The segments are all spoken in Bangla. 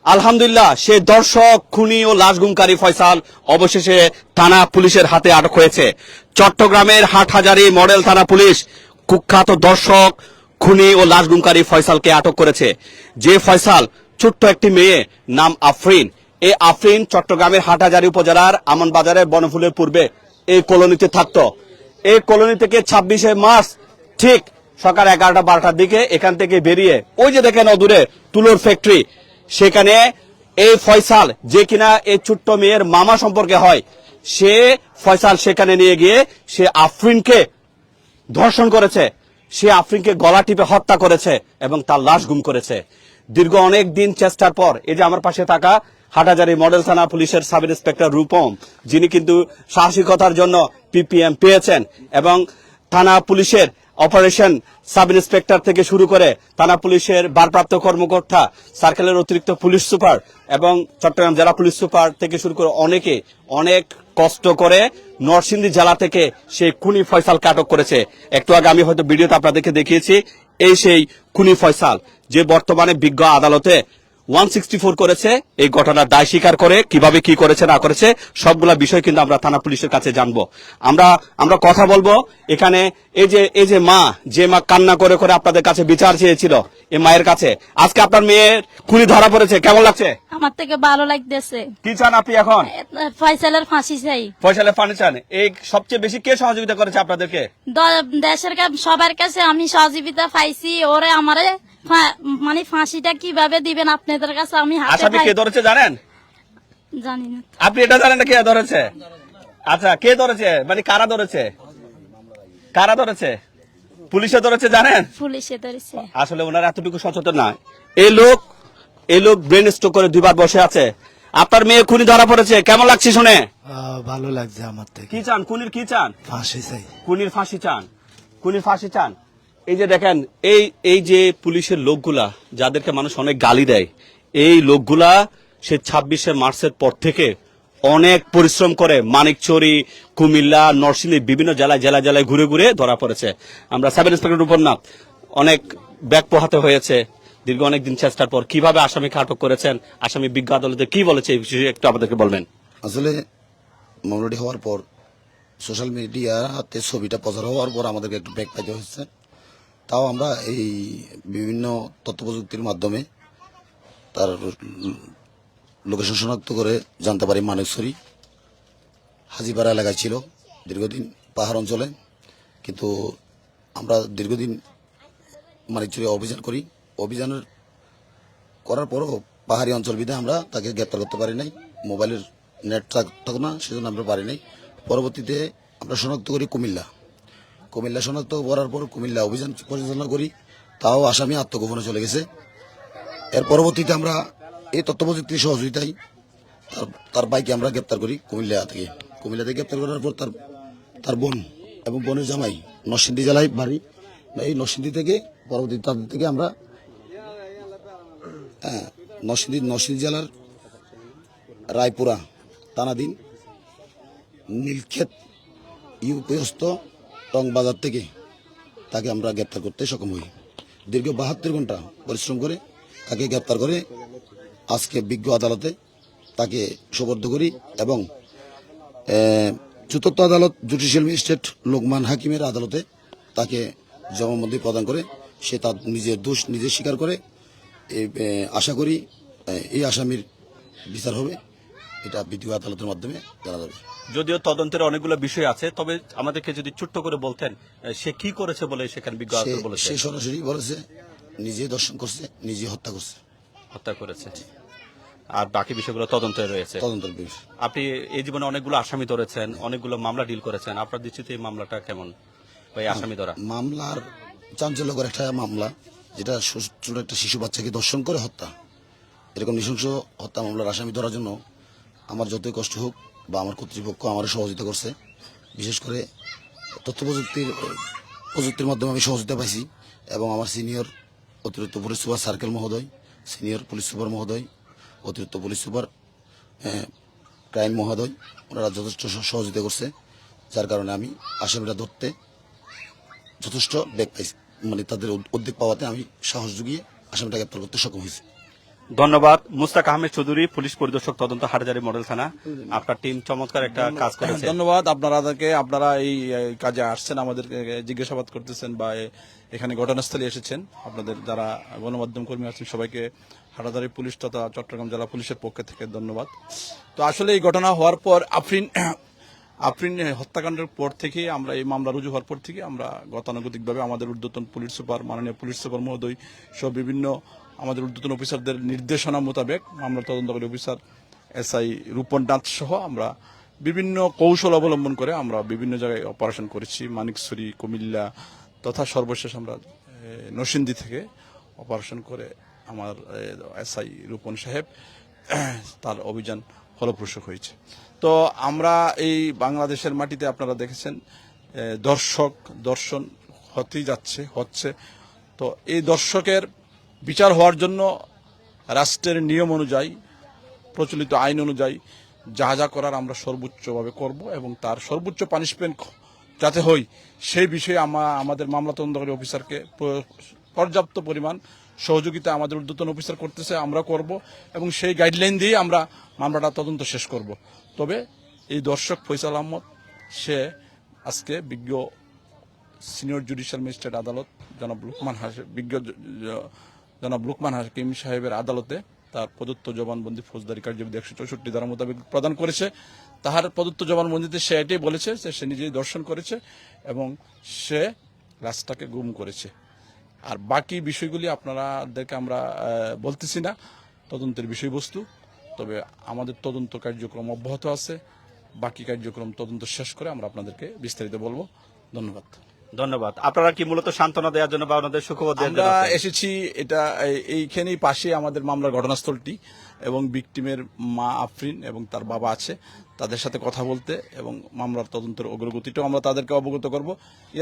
আলহামদুলিল্লাহ সে দর্শক খুনি ও লাশগুমকারী ফয়সাল অবশেষে থানা পুলিশের হাতে আটক হয়েছে। চট্টগ্রামের হাটহাজারী মডেল থানা পুলিশ কুখ্যাত দর্শক খুনি ও লাশগুমকারী ফয়সালকে আটক করেছে। যে ফয়সাল ছোট্ট একটি মেয়ে নাম আফরিন, এই আফরিন চট্টগ্রামের হাটহাজারী উপজেলার আমনবাজারের বনফুলের পূর্বে এই কলোনিতে থাকতো। এই কলোনি থেকে 26শে মার্চ ঠিক সকাল 11টা-12টার দিকে এখান থেকে বেরিয়ে ওই যে দেখেন অদূরে তুলোর ফ্যাক্টরি, সেখানে এই ফয়সাল যে কিনা এই ছোট্ট মেয়ের মামা সম্পর্কে হয়, সে ফয়সাল সেখানে নিয়ে গিয়ে সে আফরিনকে ধর্ষণ করেছে, সে আফরিনকে গলা টিপে হত্যা করেছে এবং তার লাশ গুম করেছে। দীর্ঘ অনেক দিন চেষ্টার পর এই যে আমার পাশে থাকা হাটহাজারী মডেল থানা পুলিশের সাব ইন্সপেক্টর রূপম, যিনি কিন্তু সাহসিকতার জন্য পিপিএম পেয়েছেন এবং থানা পুলিশের অপারেশন সাব ইন্সপেক্টর থেকে শুরু করে থানা পুলিশের ভারপ্রাপ্ত কর্মকর্তা, সার্কেলের অতিরিক্ত পুলিশ সুপার এবং চট্টগ্রাম জেলা পুলিশ সুপার থেকে শুরু করে অনেকে অনেক কষ্ট করে নরসিংদী জেলা থেকে সেই খুনি ফয়সালকে আটক করেছে। একটু আগে আমি হয়তো ভিডিওতে আপনাদেরকে দেখিয়েছি, এই সেই খুনি ফয়সাল যে বর্তমানে বিজ্ঞ আদালতে 164 করেছে। এই ঘটনার দায় স্বীকার করে কিভাবে কি করেছে না করেছে সবগুলা বিষয় কিন্তু আমরা থানা পুলিশের কাছে জানবো। আমরা কথা বলবো এখানে। এই যে মা কান্না করে করে আপনাদের কাছে বিচার চেয়েছিল, এই মায়ের কাছে আজকে আপনার মেয়ের খুনি ধরা পড়েছে, কেমন লাগছে? আমার থেকে ভালো লাগতেছে। কি চান আপনি এখন? ফয়সালের ফাঁসি চাই। ফয়সালের ফাঁসি চান। এই সবচেয়ে বেশি কে সহযোগিতা করেছে আপনাদেরকে? দেশের সবার কাছে আমি সহযোগিতা পাইছি। ওরে আমারে মানে ফাঁসিটা কিভাবে দিবেন আপনাদের কাছে আমি আসামি কে ধরেছে জানেন? জানি না। আপনি এটা জানেন না কে ধরেছে? আচ্ছা, কে ধরেছে মানে কারা ধরেছে? কারা ধরেছে? পুলিশে ধরেছে জানেন? পুলিশে ধরেছে। আসলে ওনারা এতটুকু সচেতন না। এই লোক ব্রেন স্ট্রোক করে দুবার বসে আছে। আপনার মেয়ে খুনি ধরা পড়েছে, কেমন লাগছে শুনে? ভালো লাগছে আমার থেকে। কি চান? খুনির কি চান? ফাঁসি চাই। খুনির ফাঁসি চান? খুনির ফাঁসি চান? এই যে দেখেন এই যে পুলিশের লোকগুলা যাদেরকে মানুষ অনেক গালি দেয়, এই লোকগুলা সে 26শে মার্চের পর থেকে অনেক পরিশ্রম করে মানিকচুরি, কুমিল্লা, নরসিংদী বিভিন্ন জেলায় ঘুরে ঘুরে ধরা পড়েছে। আমরা সাব ইন্সপেক্টর উপরনাথ অনেক ব্যাগ পোহাতে হয়েছে দীর্ঘ অনেক দিন চেষ্টার পর। কিভাবে আসামিকে আটক করেছেন, আসামি বিজ্ঞ আদালতে কি বলেছে এই বিষয়ে একটু আমাদেরকে বলবেন। আসলে মামলাটি হওয়ার পর সোশ্যাল মিডিয়াতে ছবিটা প্রচার হওয়ার পর আমাদেরকে একটু ব্যাগ পাইতে হচ্ছে। তাও আমরা এই বিভিন্ন তথ্য প্রযুক্তির মাধ্যমে তার লোকেশন শনাক্ত করে জানতে পারি মানিকছড়ি হাজিপাড়া এলাকায় ছিল দীর্ঘদিন, পাহাড় অঞ্চলে। কিন্তু আমরা দীর্ঘদিন মানিকছড়ি অভিযান করি, অভিযানের করার পরও পাহাড়ি অঞ্চল বিধায় আমরা তাকে গ্রেপ্তার করতে পারি নাই। মোবাইলের নেট থাকতো না, সেজন্য আমরা পারি নাই। পরবর্তীতে আমরা শনাক্ত করি কুমিল্লা শনাক্ত করার পর কুমিল্লা অভিযান পরিচালনা করি, তাও আসামি আত্মগোপনে চলে গেছে। এর পরবর্তীতে আমরা এই তথ্য প্রযুক্তির সহযোগিতায় তার বাইকে আমরা গ্রেপ্তার করি কুমিল্লা থেকে গ্রেপ্তার করার পর তার বোন এবং বোনের জামাই নরসিংদী জেলায় বাড়ি। এই নরসিংদী থেকে পরবর্তী তাদের থেকে আমরা নরসিংদী জেলার রায়পুরা থানাধীন নীলক্ষেত ইউপিস্থ টং বাজার থেকে তাকে আমরা গ্রেপ্তার করতে সক্ষম হই। দীর্ঘ 72 ঘন্টা পরিশ্রম করে তাকে গ্রেপ্তার করে আজকে বিজ্ঞ আদালতে তাকে সোপর্দ করি এবং চতুর্থ আদালত জুডিশিয়াল ম্যাজিস্ট্রেট লোকমান হাকিমের আদালতে তাকে জবানবন্দি প্রদান করে সে তার নিজের দোষ নিজে স্বীকার করে। আশা করি এই আসামির বিচার হবে, এটা বিজ্ঞ আদালতের মাধ্যমে জানা যাবে। যদিও তদন্তের অনেকগুলো বিষয় আছে, তবে আমাদেরকে যদি ছোট্ট করে বলতেন সে কি করেছে বলে সেখানে বিজ্ঞ আদালত বলেছে। সে সরাসরি বলেছে নিজে দর্শন করছে, নিজে হত্যা করেছে। আর বাকি বিষয়গুলো তদন্তে রয়েছে। তদন্তের বিষয়। আপনি এই জীবনে অনেকগুলো আসামি ধরেছেন, অনেকগুলো মামলা ডিল করেছেন, আপনার দৃষ্টিতে এই মামলাটা কেমন? আসামি ধরা মামলার চাঞ্চল্যকর একটা মামলা, যেটা ছোট একটা শিশু বাচ্চাকে দর্শন করে হত্যা, এরকম নৃশংস হত্যা মামলার আসামি ধরার জন্য আমার যতই কষ্ট হোক বা আমার কর্তৃপক্ষ আমার সহযোগিতা করছে। বিশেষ করে তথ্য প্রযুক্তির মাধ্যমে আমি সহযোগিতা পাইছি এবং আমার সিনিয়র অতিরিক্ত পুলিশ সুপার সার্কেল মহোদয়, সিনিয়র পুলিশ সুপার মহোদয়, অতিরিক্ত পুলিশ সুপার ক্রাইম মহোদয়, ওনারা যথেষ্ট সহযোগিতা করছে, যার কারণে আমি আসামিরা ধরতে যথেষ্ট বেগ পাইছি। মানে তাদের উদ্যোগ পাওয়াতে আমি সাহস জুগিয়ে আসামিটা গ্রেপ্তার করতে সক্ষম হয়েছি। ধন্যবাদ মুস্তাক আহমেদ চৌধুরী, পুলিশ পরিদর্শক তদন্ত হাটহাজারী মডেল থানা। আপনার টিম চমৎকার একটা কাজ করেছে। ধন্যবাদ আপনারা এই কাজে আসছেন, আমাদের জিজ্ঞাসাবাদ করতেছেন বা এখানে ঘটনাস্থলে এসেছেন। আপনাদের যারা গণমাধ্যম কর্মী আছেন সবাইকে হাটহাজারী পুলিশ তথা চট্টগ্রাম জেলা পুলিশের পক্ষ থেকে ধন্যবাদ। তো আসলে এই ঘটনা হওয়ার পর আফরিন হত্যাকাণ্ডের পর থেকে আমরা এই মামলা রুজু হওয়ার পর থেকে আমরা গতানুগতিকভাবে আমাদের ঊর্ধ্বতন পুলিশ সুপার, মাননীয় পুলিশ সুপার মহোদয় সব বিভিন্ন আমাদের ঊর্ধ্বতন অফিসারদের নির্দেশনা মোতাবেক মামলার তদন্তকারী অফিসার SI রূপন নাথ সহ আমরা বিভিন্ন কৌশল অবলম্বন করে আমরা বিভিন্ন জায়গায় অপারেশন করেছি। মানিকছড়ি, কুমিল্লা তথা সর্বশেষ আমরা নরসিংদী থেকে অপারেশন করে আমার SI রূপন সাহেব তার অভিযান ফলপ্রসূ হয়েছে। তো আমরা এই বাংলাদেশের মাটিতে আপনারা দেখেছেন দর্শন হচ্ছে। তো এই দর্শকের বিচার হওয়ার জন্য রাষ্ট্রের নিয়ম অনুযায়ী, প্রচলিত আইন অনুযায়ী যা যা করার আমরা সর্বোচ্চভাবে করব এবং তার সর্বোচ্চ পানিশমেন্ট যাতে হয় সেই বিষয়ে আমাদের মামলা তদন্তকারী অফিসারকে পর্যাপ্ত পরিমাণ সহযোগিতা আমাদের ঊর্ধ্বতন অফিসার করতেছে, আমরা করব এবং সেই গাইডলাইন দিয়ে আমরা মামলাটা তদন্ত শেষ করব। তবে এই দর্শক ফয়সাল আহমদ সে আজকে বিজ্ঞ সিনিয়র জুডিশিয়াল ম্যাজিস্ট্রেট আদালত জনাব লুকমান হাকিম সাহেবের আদালতে তার প্রদত্ত জবানবন্দি ফৌজদারি কার্যবিধি 164 ধারা মোতাবেক প্রদান করেছে। তাহার প্রদত্ত জবানবন্দিতে সে এটাই বলেছে যে সে নিজেই দর্শন করেছে এবং সে লাশটাকে গুম করেছে। আর বাকি বিষয়গুলি আপনাদেরকে আমরা বলতেছি না, তদন্তের বিষয়বস্তু। তবে আমাদের তদন্ত কার্যক্রম অব্যাহত আছে, বাকি কার্যক্রম তদন্ত শেষ করে আমরা আপনাদেরকে বিস্তারিত বলবো। ধন্যবাদ। আপনারা কি মূলত সান্ত্বনা দেওয়ার জন্য বা ওনাদের সুখবর দেওয়ার জন্য আমরা এসেছি? এটা এইখানেই পাশে আমাদের মামলার ঘটনাস্থলটি এবং ভিকটিমের মা আফরিন এবং তার বাবা আছে, তাদের সাথে কথা বলতে এবং মামলার তদন্তের অগ্রগতিটাও আমরা তাদেরকে অবগত করব।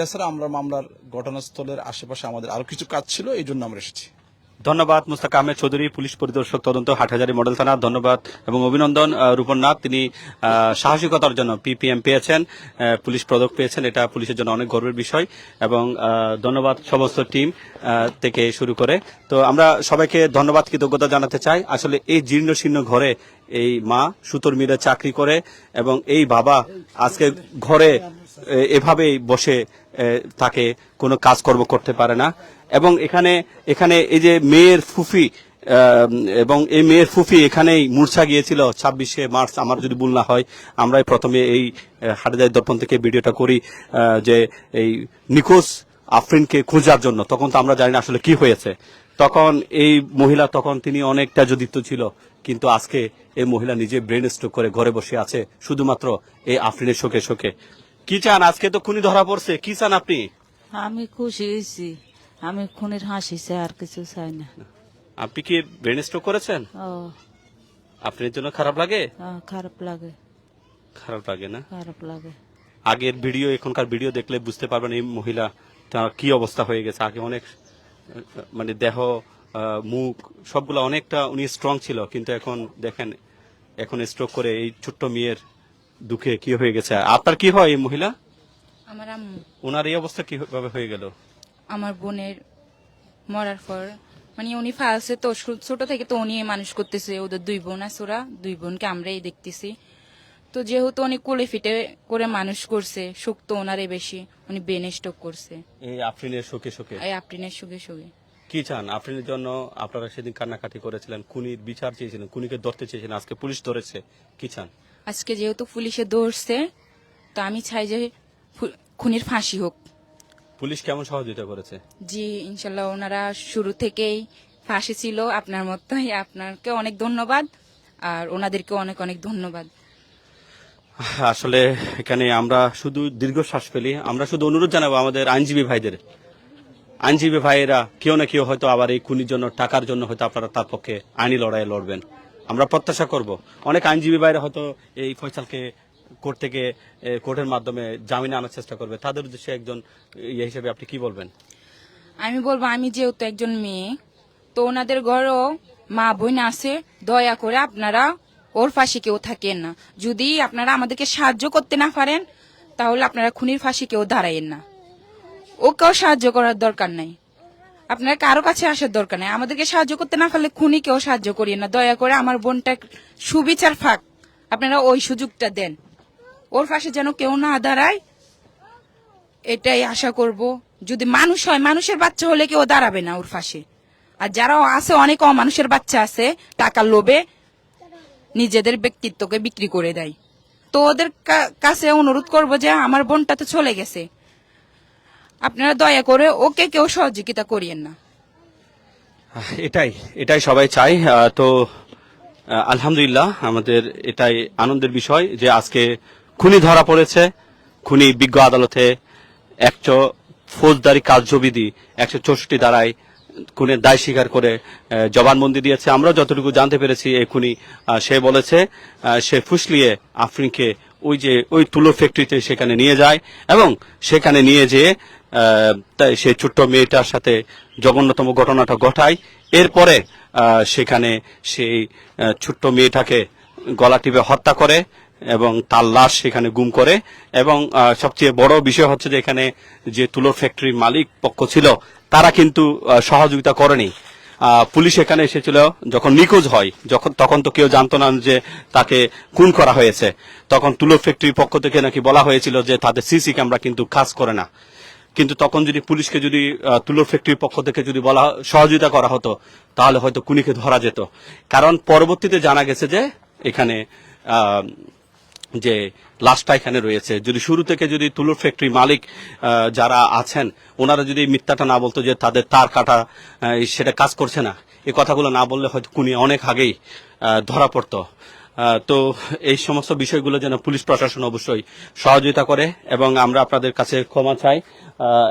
এছাড়া আমরা মামলার ঘটনাস্থলের আশেপাশে আমাদের আরো কিছু কাজ ছিল, এই জন্য আমরা এসেছি। ধন্যবাদ মুস্তাক আহমেদ চৌধুরী, পুলিশ পরিদর্শক তদন্ত হাটহাজারী মডেল থানা। ধন্যবাদ এবং অভিনন্দন রূপন নাথ, তিনি সাহসিকতার জন্য PPM পেয়েছেন, পুলিশ পদক পেয়েছেন, এটা পুলিশের জন্য অনেক গর্বের বিষয়। এবং ধন্যবাদ সমস্ত টিম থেকে শুরু করে। তো আমরা সবাইকে ধন্যবাদ, কৃতজ্ঞতা জানাতে চাই। আসলে এই জীর্ণ শীর্ণ ঘরে এই মা সুতোর মিলে চাকরি করে এবং এই বাবা আজকে ঘরে এভাবেই বসে তাকে কোনো কাজকর্ম করতে পারে না। এবং এখানে এই যে মেয়ের ফুফি এবং এই মেয়ের ফুফি এখানেই মূর্ছা গিয়েছিল 26শে মার্চ, আমার যদি ভুল না হয়। আমরাই প্রথমে এই হাটহাজারী দর্পণ থেকে ভিডিওটা করি যে এই নিখোঁজ আফরিনকে খোঁজার জন্য। তখন তো আমরা জানি না আসলে কি হয়েছে। তখন এই মহিলা তিনি অনেক তেজদীপ্ত ছিল, কিন্তু আজকে এই মহিলা নিজে ব্রেন স্ট্রোক করে ঘরে বসে আছে শুধুমাত্র এই আফরিনের শোকে। কি চান? আজকে তো খুনি ধরা পড়ছে, কি চান আপনি? আমি খুশি হয়েছি, আমি খুনের হাসি চাই, আর কিছু চাই না। আপনি কি ব্রেন স্ট্রোক করেছেন? ও আপনার জন্য খারাপ লাগে? খারাপ লাগে। খারাপ লাগে না? খারাপ লাগে। আগের ভিডিও এখনকার ভিডিও দেখলে বুঝতে পারবেন এই মহিলা তার কি অবস্থা হয়ে গেছে। আগে অনেক মানে দেহ মুখ সবগুলো অনেকটা উনি স্ট্রং ছিল, কিন্তু এখন দেখেন এখন স্ট্রোক করে এই ছোট্ট মেয়ের দুঃখে কি হয়ে গেছে। আপনার কি হয় এই মহিলা? আমার আম্মু। ওনার এই অবস্থা কিভাবে হয়ে গেল? আমার বোনের মরার পর মানে উনি ফালছে তো, ছোট থেকে তো উনি মানুষ করতেছে, ওদের 2 বোন আছে, ওরা 2 বোনকে আমরাই দেখতেছি। তো যেহেতু উনি কোলে ফিটে করে মানুষ করছে, সুখ তো ওনারে বেশি, উনি ব্রেন স্ট্রোক করছে এই আফরিনের শোকে। এই আফরিনের সুখে সুখে। কি চান? আফরিনের জন্য আপনারা সেদিন কান্নাকাটি করেছিলেন, খুনির বিচার চেয়েছিলেন, খুনিকে ধরতে চেয়েছিলেন, আজকে পুলিশ ধরেছে, কি চান? আজকে যেহেতু পুলিশে ধরছে, তো আমি চাই যে খুনির ফাঁসি হোক। পুলিশ কেমন সহযোগিতা করেছে? জি ইনশাল্লাহ, ওনারা শুরু থেকেই ফাঁসি ছিল আপনার মতোই। আপনাকে অনেক ধন্যবাদ আর ওনাদেরকে অনেক অনেক ধন্যবাদ। আসলে এখানে আমরা শুধু দীর্ঘশ্বাস ফেলি। আমরা শুধু অনুরোধ জানাবো আমাদের আইনজীবী ভাইয়েরা কেউ না কেউ হয়তো আবার এই খুনির জন্য, টাকার জন্য হয়তো আপনারা তার পক্ষে আইনি লড়াই লড়বেন। আমরা প্রত্যাশা করব অনেক আইনজীবী ভাইরা হয়তো এই ফয়সালকে কোর্টের মাধ্যমে জামিনে আনার চেষ্টা করবে। তাদের উদ্দেশ্যে একজন ইয়ে হিসেবে আপনি কি বলবেন? আমি বলবো, আমি যেহেতু একজন মেয়ে, তো ওনাদের ঘরেও মা বোন আছে, দয়া করে আপনারা ওর ফাঁসি কেউ থাকেন না। যদি আপনারা আমাদেরকে সাহায্য করতে না পারেন, তাহলে আপনারা খুনির ফাঁসি কেউ দাঁড়াইয়েন না। ওকেও সাহায্য করার দরকার নাই। আপনার কারো কাছে আসার দরকার নেই, আমাদেরকে সাহায্য করতে না পারলে খুনিকেও সাহায্য করিয়ে না, দয়া করে আমার বোনটা সুবিচার ফাঁক আপনারা ওই সুযোগটা দেন, ওর পাশে যেন কেউ না দাঁড়ায়, এটাই আশা করব। যদি মানুষ হয়, মানুষের বাচ্চা হলে কেউ দাঁড়াবে না ওর পাশে। আর যারা আছে, অনেক অমানুষের বাচ্চা আছে, টাকার লোভে নিজেদের ব্যক্তিত্বকে বিক্রি করে দেয়। তো ওদের কাছে অনুরোধ করব যে আমার বোনটা তো চলে গেছে, আপনারা দয়া করে ওকে কেউ সহযোগিতা করিয়েন না। এটাই সবাই চাই। তো আলহামদুলিল্লাহ, আমাদের এটাই আনন্দের বিষয় যে আজকে খুনি ধরা পড়েছে। খুনি বিজ্ঞ আদালতে ফৌজদারি কার্যবিধি 164 ধারায় খুনের দায় স্বীকার করে জবানবন্দি দিয়েছে। আমরা যতটুকু জানতে পেরেছি, এই খুনি সে বলেছে সে ফুসলিয়ে আফরিনকে ওই তুলো ফ্যাক্টরিতে সেখানে নিয়ে যায় এবং সেখানে নিয়ে যেয়ে সেই ছোট্ট মেয়েটার সাথে জঘন্যতম ঘটনাটা ঘটায়। এরপরে সেখানে সেই ছোট্ট মেয়েটাকে গলা টিপে হত্যা করে এবং তার লাশ সেখানে গুম করে। এবং সবচেয়ে বড় বিষয় হচ্ছে যে এখানে যে তুলো ফ্যাক্টরির মালিক পক্ষ ছিল তারা কিন্তু সহযোগিতা করেনি। পুলিশ এখানে এসেছিল যখন নিখোঁজ হয়, তখন তো কেউ জানতো না যে তাকে খুন করা হয়েছে। তখন তুলো ফ্যাক্টরির পক্ষ থেকে নাকি বলা হয়েছিল যে তাদের সিসি ক্যামেরা কিন্তু কাজ করে না। কিন্তু তখন যদি পুলিশকে যদি তুলো ফ্যাক্টরির পক্ষ থেকে যদি বলা সহযোগিতা করা হতো তাহলে হয়তো খুনিকে ধরা যেত। কারণ পরবর্তীতে জানা গেছে যে এখানে যে লাশটা এখানে রয়েছে, যদি শুরু থেকে যদি তুলো ফ্যাক্টরি মালিক যারা আছেন ওনারা যদি মিথ্যাটা না বলতো যে তাদের তার কাটা সেটা কাজ করছে না, এই কথাগুলো না বললে হয়তো খুনি অনেক আগেই ধরা পড়তো। তো এই সমস্ত বিষয়গুলো যেন পুলিশ প্রশাসন অবশ্যই সহযোগিতা করে এবং আমরা আপনাদের কাছে ক্ষমা চাই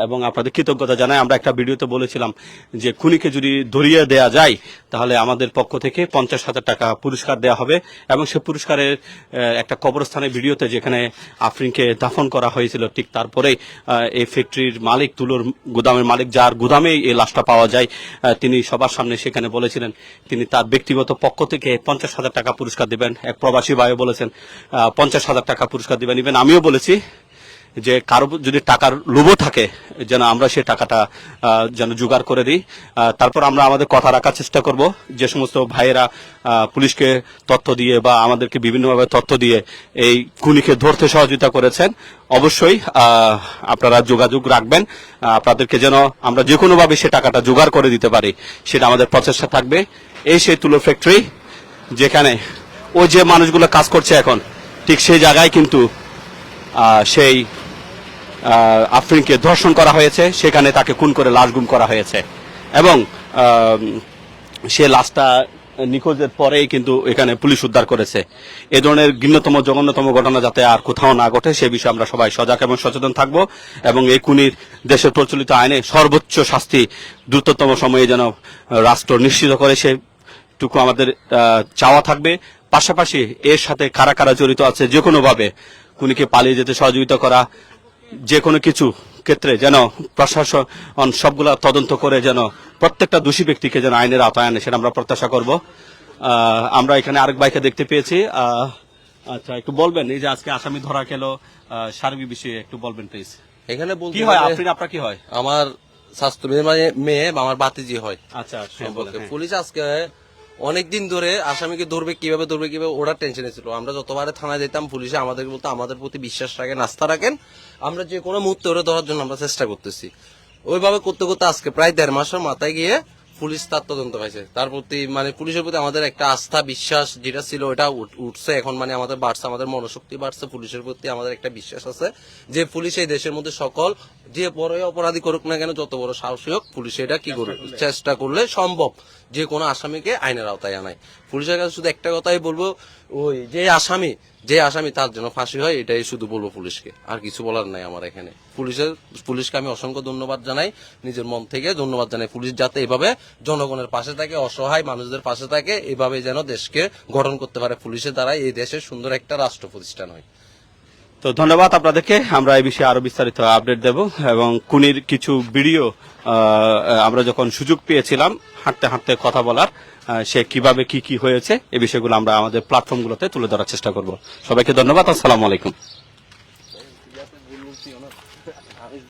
এবং আপনাদের কৃতজ্ঞতা জানাই। আমরা একটা ভিডিওতে বলেছিলাম যে খুনিকে যদি ধরিয়ে দেয়া যায় তাহলে আমাদের পক্ষ থেকে 50,000 টাকা পুরস্কার দেওয়া হবে এবং সে পুরস্কারের একটা কবরস্থানের ভিডিওতে যেখানে আফরিনকে দাফন করা হয়েছিল ঠিক তারপরেই এই ফ্যাক্টরির মালিক, তুলোর গুদামের মালিক, যার গুদামেই এই লাশটা পাওয়া যায়, তিনি সবার সামনে সেখানে বলেছিলেন তিনি তার ব্যক্তিগত পক্ষ থেকে 50,000 টাকা পুরস্কার দিবেন। এক প্রবাসী ভাইও বলেছেন 50,000 টাকা পুরস্কার দিবেন। ইভেন আমিও বলেছি যে কারো যদি টাকার লোভ থাকে যেন আমরা সেই টাকাটা যেন জোগাড় করে দিই। তারপর আমরা আমাদের কথা রাখার চেষ্টা করব। যে সমস্ত ভাইয়েরা পুলিশকে তথ্য দিয়ে বা আমাদেরকে বিভিন্নভাবে তথ্য দিয়ে এই খুনিকে ধরতে সহযোগিতা করেছেন, অবশ্যই আপনারা যোগাযোগ রাখবেন। আপনাদেরকে যেন আমরা যে কোনোভাবে সে টাকাটা জোগাড় করে দিতে পারি সেটা আমাদের প্রচেষ্টা থাকবে। এই সেই তুলো ফ্যাক্টরি যেখানে ওই যে মানুষগুলো কাজ করছে এখন, ঠিক সেই জায়গায় কিন্তু সেই আফরিনকে ধর্ষণ করা হয়েছে, সেখানে তাকে খুন করে লাশ গুম করা হয়েছে এবং সে লাশটা নিখোঁজের পরেই কিন্তু এখানে পুলিশ উদ্ধার করেছে। এ ধরনের ঘৃণ্যতম জঘন্যতম ঘটনা যাতে আর কোথাও না ঘটে সে বিষয়ে আমরা সবাই সজাগ এবং সচেতন থাকব এবং এই খুনির দেশের প্রচলিত আইনে সর্বোচ্চ শাস্তি দ্রুততম সময়ে যেন রাষ্ট্র নিশ্চিত করে সেটুকু আমাদের চাওয়া থাকবে। পাশাপাশি এর সাথে কারা কারা জড়িত আছে যে কোনোভাবে খুনিকে পালিয়ে যেতে সহযোগিতা করা, যে কোনো কিছু ক্ষেত্রে যেন প্রশাসন সবগুলা তদন্ত করে যেন প্রত্যেকটা দোষী ব্যক্তিকে যেন আইনের আওতায় আনে সেটা আমরা প্রত্যাশা করব। আমরা এখানে আরেক ভাইকে দেখতে পেয়েছি। আচ্ছা, একটু বলবেন এই যে আজকে আসামি ধরা গেল, সার্বিক বিষয়ে একটু বলবেন প্লিজ। এখানে বলতে কি হয় আফরিন, আপনার কি হয়? আমার স্বাস্থ্য মেয়ে আমার বাতিজি হয়। আচ্ছা, পুলিশ আজকে অনেকদিন ধরে আসামিকে ধরবে কিভাবে ওরা টেনশনে ছিল। আমরা যতবারে থানায় যেতাম পুলিশে আমাদেরকে বলতো আমাদের প্রতি বিশ্বাস রাখেন, আস্থা রাখেন, আমরা যে কোনো মুহূর্তে ওরা ধরার জন্য আমরা চেষ্টা করতেছি। ওইভাবে করতে করতে আজকে প্রায় 1.5 মাসের মাথায় গিয়ে পুলিশ তার তদন্ত পাইছে। তার প্রতি পুলিশের প্রতি আমাদের একটা আস্থা বিশ্বাস যেটা ছিল ওটা উঠছে এখন, আমাদের বাড়ছে, আমাদের মনোশক্তি বাড়ছে। পুলিশের প্রতি আমাদের একটা বিশ্বাস আছে যে পুলিশ এই দেশের মধ্যে সকল যে বড় অপরাধী করুক না কেন, যত বড় সাহসী হোক, পুলিশ এটা কি করবে, চেষ্টা করলে সম্ভব যে কোনো আসামিকে আইনের আওতায় আনায়। পুলিশের কাছে শুধু একটা কথাই বলবো, ওই যে আসামি তার জন্য ফাঁসি হয়, এটাই শুধু বলবো পুলিশকে, আর কিছু বলার নাই আমার এখানে। পুলিশকে আমি অসংখ্য ধন্যবাদ জানাই, নিজের মন থেকে ধন্যবাদ জানাই। পুলিশ যাতে এভাবে জনগণের পাশে থাকে, অসহায় মানুষদের পাশে থাকে, এভাবে যেন দেশকে গঠন করতে পারে। পুলিশের দ্বারা এই দেশের সুন্দর একটা রাষ্ট্র প্রতিষ্ঠান হয়। তো ধন্যবাদ আপনাদেরকে। আমরা এই বিষয়ে আরো বিস্তারিত আপডেট দেব এবং খুনির কিছু ভিডিও আমরা যখন সুযোগ পেয়েছিলাম হাঁটতে হাঁটতে কথা বলার, সে কিভাবে কি হয়েছে এই বিষয়গুলো আমরা আমাদের প্ল্যাটফর্মগুলোতে তুলে ধরার চেষ্টা করব। সবাইকে ধন্যবাদ। আসসালামু আলাইকুম।